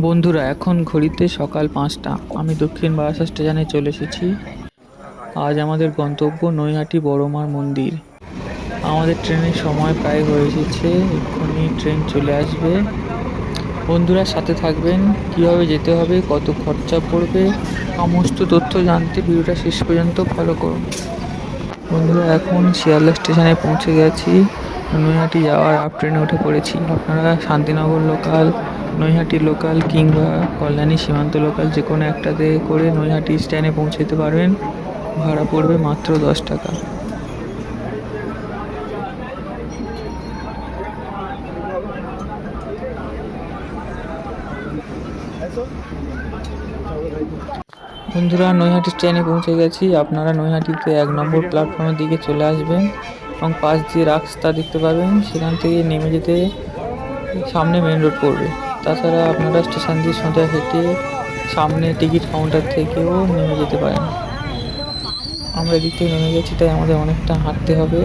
বন্ধুরা, এখন ঘড়িতে সকাল ৫টা। আমি দক্ষিণ বারাসাত স্টেশনে চলে এসেছি। আজ আমাদের গন্তব্য নৈহাটি বড়মার মন্দির। আমাদের ট্রেনের সময় প্রায় হয়ে এসেছে, এক্ষুনি ট্রেন চলে আসবে। বন্ধুরা, সাথে থাকবেন। কিভাবে যেতে হবে, কত খরচা পড়বে, সমস্ত তথ্য জানতে ভিডিওটা শেষ পর্যন্ত ফলো করুন। বন্ধুরা, এখন শিয়ালদা স্টেশনে পৌঁছে গেছি। নৈহাটি যাওয়ার আপ ট্রেনে উঠে পড়েছি। আপনারা শান্তিনগর লোকাল, নৈহাটি লোকাল কিংবা কল্যাণী সীমান্ত লোকাল যে কোনো একটাতে করে নৈহাটি স্ট্যান্ডে পৌঁছে যেতে পারবেন। ভাড়া পড়বে মাত্র 10 টাকা। বন্ধুরা, নৈহাটি স্ট্যান্ডে পৌঁছে গেছি। আপনারা নৈহাটিতে 1 নম্বর প্ল্যাটফর্মের দিকে চলে আসবেন এবং পাশ দিয়ে রাস্তা দেখতে পাবেন। সেখান থেকে নেমে যেতে সামনে মেন রোড পড়বে। তাছাড়া আপনারা স্টেশন দিয়ে সোজা হেঁটে সামনে টিকিট কাউন্টার থেকেও নেমে যেতে পারেন। আমরা এদিক থেকে নেমে গেছি, তাই আমাদের অনেকটা হাঁটতে হবে।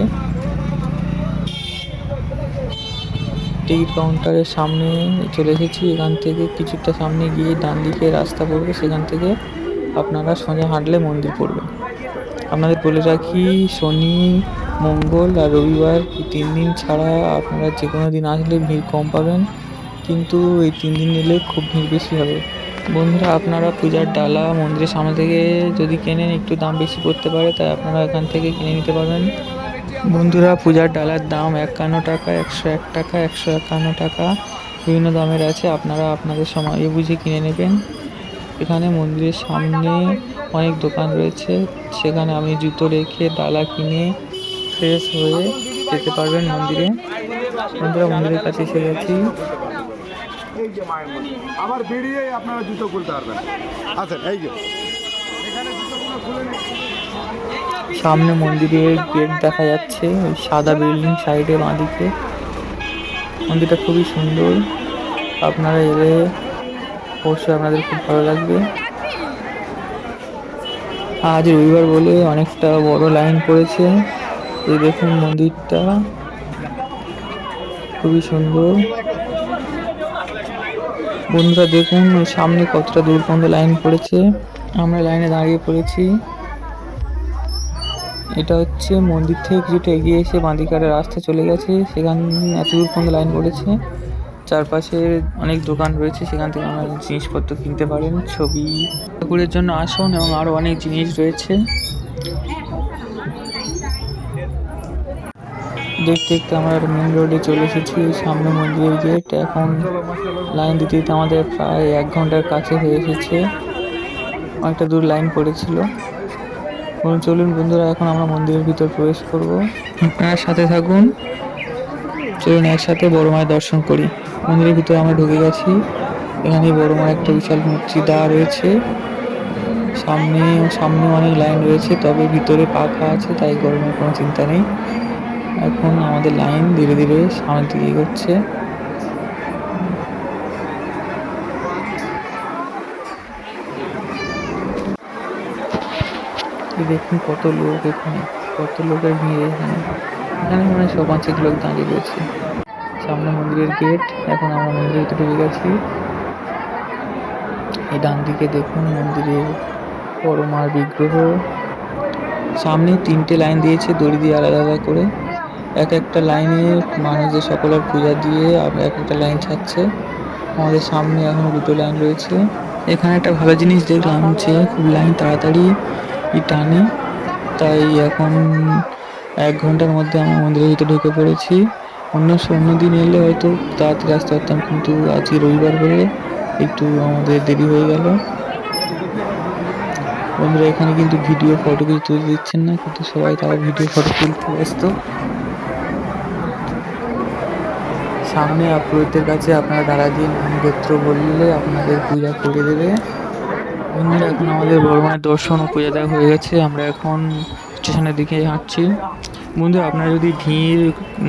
টিকিট কাউন্টারের সামনে চলে এসেছি। এখান থেকে কিছুটা সামনে গিয়ে ডান দিকে রাস্তা পড়বে, সেখান থেকে আপনারা সোজা হাঁটলে মন্দির পড়বে। আপনাদের বলে রাখি, শনি, মঙ্গল আর রবিবার এই 3 দিন ছাড়া আপনারা যে কোনো দিন আসলে ভিড় কম পাবেন, কিন্তু এই 3 দিন এলে খুব ভিড় বেশি হবে। বন্ধুরা, আপনারা পূজার ডালা মন্দিরের সামনে থেকে যদি কেনেন একটু দাম বেশি পড়তে পারে, তাই আপনারা এখান থেকে কিনে নিতে পারবেন। বন্ধুরা, পূজার ডালার দাম 51 টাকা, 101 টাকা, 151 টাকা, বিভিন্ন দামের আছে। আপনারা আপনাদের সময় বুঝে কিনে নেবেন। এখানে মন্দিরের সামনে অনেক দোকান রয়েছে, সেখানে আপনি জুতো রেখে ডালা কিনে ফ্রেশ হয়ে যেতে পারবেন মন্দিরে। বন্ধুরা, মন্দিরের কাছে এসে গেছি। এই যে মায়ের মন্দির, আবার বেরিয়ে আপনারা জুতো খুলতে পারবেন। আচ্ছা, এই যে এখানে জুতোগুলো খুলে সামনে মন্দিরের গেট দেখা যাচ্ছে, ওই সাদা বিল্ডিং সাইডে বাঁদিকে। মন্দিরটা খুবই সুন্দর। আপনারা এলে অবশ্যই আপনাদের খুব ভালো লাগবে। আজ রবিবার বলে অনেকটা বড় লাইন পড়েছে। এই দেখুন, মন্দিরটা খুবই সুন্দর। বন্ধুরা দেখুন, সামনে কতটা দূর পর্যন্ত লাইন পড়েছে। আমরা লাইনে দাঁড়িয়ে পড়েছি। এটা হচ্ছে মন্দির থেকে কিছুটা এগিয়ে এসে বাঁদিকারে রাস্তা চলে গেছে, সেখানে এত দূর পর্যন্ত লাইন পড়েছে। চারপাশে অনেক দোকান রয়েছে, সেখান থেকে আমরা জিনিসপত্র কিনতে পারেন। ছবি, ঠাকুরের জন্য আসন এবং আরও অনেক জিনিস রয়েছে। দেখতে দেখতে আমরা মেন রোডে চলে এসেছি। সামনে মন্দিরের গেট। এখন লাইন দিতে দিতে আমাদের প্রায় 1 ঘন্টার কাছে হয়ে এসেছে। অনেকটা দূর লাইন পড়েছিল। চলুন বন্ধুরা, এখন আমরা মন্দিরের ভিতর প্রবেশ করব। আপনার সাথে থাকুন। চলুন একসাথে বড় মায়ের দর্শন করি। মন্দিরের ভিতরে আমরা ঢুকে গেছি। এখানে বড় মায়ের একটা বিশাল মূর্তি দেওয়া রয়েছে। সামনে অনেক লাইন রয়েছে, তবে ভিতরে পাখা আছে, তাই গরমের কোনো চিন্তা নেই। এখন আমাদের লাইন ধীরে ধীরে সামনের দিকে এগোচ্ছে। দেখুন কত লোক, এখানে কত লোকের ভিড়। এখানে মনে হয় 100-500 লোক দাঁড়িয়ে রয়েছে। সামনে মন্দিরের গেট। এখন আমরা মন্দিরের ভিতরে ঢুকে গেছি। এই ডান দিকে দেখুন মন্দিরের বড় মার বিগ্রহ। সামনে 3টে লাইন দিয়েছে দড়ি দিয়ে আলাদা আলাদা করে। এক একটা লাইনে মানুষদের সকলের পূজা দিয়ে এক একটা লাইন ছাড়ছে। আমাদের সামনে এখন 2টো লাইন রয়েছে। এখানে একটা ভালো জিনিস দেখলাম যে খুব লাইন তাড়াতাড়ি টানে, তাই এখন 1 ঘন্টার মধ্যে আমরা মন্দিরের ভিতরে ঢুকে পড়েছি। অন্য দিন এলে হয়তো তাড়াতাড়ি আসতে পারতাম, কিন্তু আজকে রবিবার বলে একটু আমাদের দেরি হয়ে গেল। বন্ধুরা, এখানে কিন্তু ভিডিও ফটো কিছু তুলতে দিচ্ছেন না, কিন্তু সবাই তারা ভিডিও ফটো তুলতে ব্যস্ত। সামনে পুরোহিতের কাছে আপনারা দাঁড়া দিয়ে নামগোত্র বললে আপনাদের পূজা করে দেবে। বন্ধুরা, এখন আমাদের বড় মায়ের দর্শন ও পূজা দেওয়া হয়ে গেছে। আমরা এখন স্টেশনের দিকে হাঁটছি। বন্ধুরা, আপনারা যদি ভিড়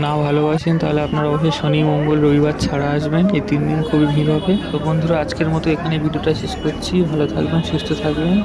না ভালোবাসেন, তাহলে আপনারা অবশ্যই শনি, মঙ্গল, রবিবার ছাড়া আসবেন। এই 3 দিন খুবই ভিড় হবে। তো বন্ধুরা, আজকের মতো এখানে ভিডিওটা শেষ করছি। ভালো থাকবেন, সুস্থ থাকবেন।